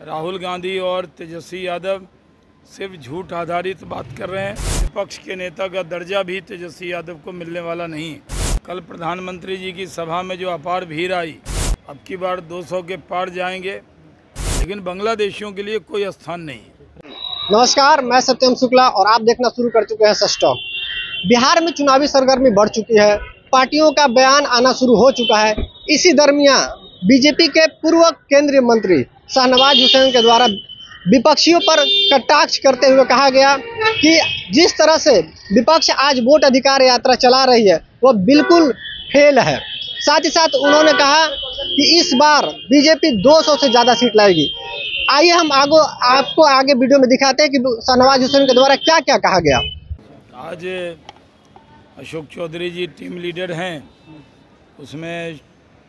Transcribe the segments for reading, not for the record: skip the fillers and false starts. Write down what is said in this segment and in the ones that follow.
राहुल गांधी और तेजस्वी यादव सिर्फ झूठ आधारित बात कर रहे हैं। विपक्ष के नेता का दर्जा भी तेजस्वी यादव को मिलने वाला नहीं। कल प्रधानमंत्री जी की सभा में जो अपार भीड़ आई, अब की बार 200 के पार जाएंगे, लेकिन बांग्लादेशियों के लिए कोई स्थान नहीं। नमस्कार, मैं सत्यम शुक्ला और आप देखना शुरू कर चुके हैं सच टॉक। बिहार में चुनावी सरगर्मी बढ़ चुकी है, पार्टियों का बयान आना शुरू हो चुका है। इसी दरमियान बीजेपी के पूर्व केंद्रीय मंत्री शाहनवाज हुसैन के द्वारा विपक्षियों पर कटाक्ष करते हुए कहा गया कि जिस तरह से विपक्ष आज वोट अधिकार यात्रा चला रही है वह बिल्कुल फेल है। साथ ही साथ उन्होंने कहा कि इस बार बीजेपी 200 से ज़्यादा सीट लाएगी। आइए हम आपको आगे वीडियो में दिखाते हैं कि शाहनवाज हुसैन के द्वारा क्या क्या कहा गया। आज अशोक चौधरी जी टीम लीडर हैं, उसमें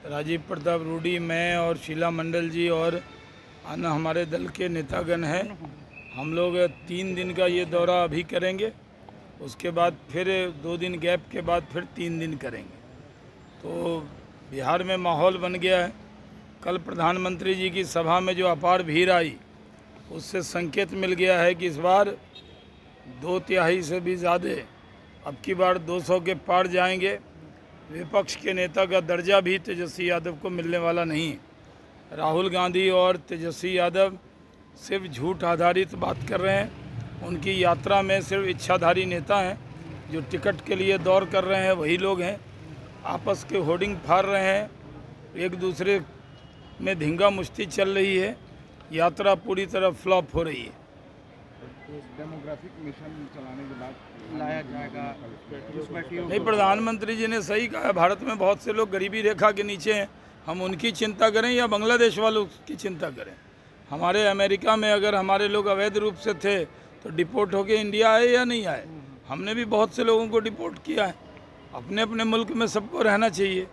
राजीव प्रताप रूडी, मैं और शीला मंडल जी और अन्य हमारे दल के नेतागण हैं। हम लोग 3 दिन का ये दौरा अभी करेंगे, उसके बाद फिर 2 दिन गैप के बाद फिर 3 दिन करेंगे। तो बिहार में माहौल बन गया है। कल प्रधानमंत्री जी की सभा में जो अपार भीड़ आई, उससे संकेत मिल गया है कि इस बार 2/3 से भी ज़्यादा अब की बार 200 के पार जाएंगे। विपक्ष के नेता का दर्जा भी तेजस्वी यादव को मिलने वाला नहीं। राहुल गांधी और तेजस्वी यादव सिर्फ झूठ आधारित बात कर रहे हैं। उनकी यात्रा में सिर्फ इच्छाधारी नेता हैं, जो टिकट के लिए दौड़ कर रहे हैं वही लोग हैं। आपस के होर्डिंग फाड़ रहे हैं, एक दूसरे में धींगा मुश्ती चल रही है। यात्रा पूरी तरह फ्लॉप हो रही है। डेमोग्राफिक मिशन चलाने के बाद लाया जाएगा। नहीं, प्रधानमंत्री जी ने सही कहा, भारत में बहुत से लोग गरीबी रेखा के नीचे हैं। हम उनकी चिंता करें या बांग्लादेश वालों की चिंता करें? हमारे अमेरिका में अगर हमारे लोग अवैध रूप से थे तो डिपोर्ट होके इंडिया आए या नहीं आए? हमने भी बहुत से लोगों को डिपोर्ट किया है। अपने अपने मुल्क में सबको रहना चाहिए।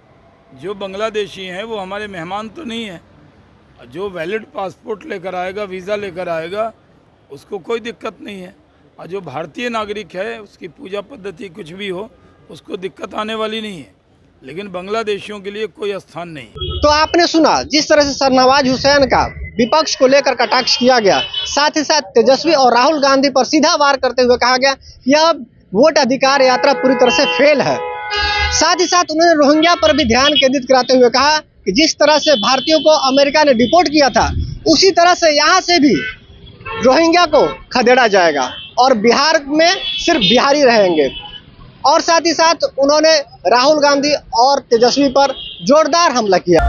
जो बांग्लादेशी हैं वो हमारे मेहमान तो नहीं हैं। जो वैलिड पासपोर्ट लेकर आएगा, वीज़ा लेकर आएगा, उसको कोई दिक्कत नहीं है। और जो भारतीय नागरिक है, उसकी पूजा पद्धति कुछ भी हो, उसको दिक्कत आने वाली नहीं है। लेकिन बांग्लादेशियों के लिए कोई स्थान नहीं। तो आपने सुना जिस तरह से शाहनवाज हुसैन का विपक्ष को लेकर कटाक्ष किया गया, साथ ही साथ तेजस्वी और राहुल गांधी पर सीधा वार करते हुए कहा गया यह वोट अधिकार यात्रा पूरी तरह से फेल है। साथ ही साथ उन्होंने रोहिंग्या पर भी ध्यान केंद्रित कराते हुए कहा कि जिस तरह से भारतीयों को अमेरिका ने डिपोर्ट किया था, उसी तरह से यहाँ से भी रोहिंग्या को खदेड़ा जाएगा और बिहार में सिर्फ बिहारी रहेंगे। और साथ ही साथ उन्होंने राहुल गांधी और तेजस्वी पर जोरदार हमला किया।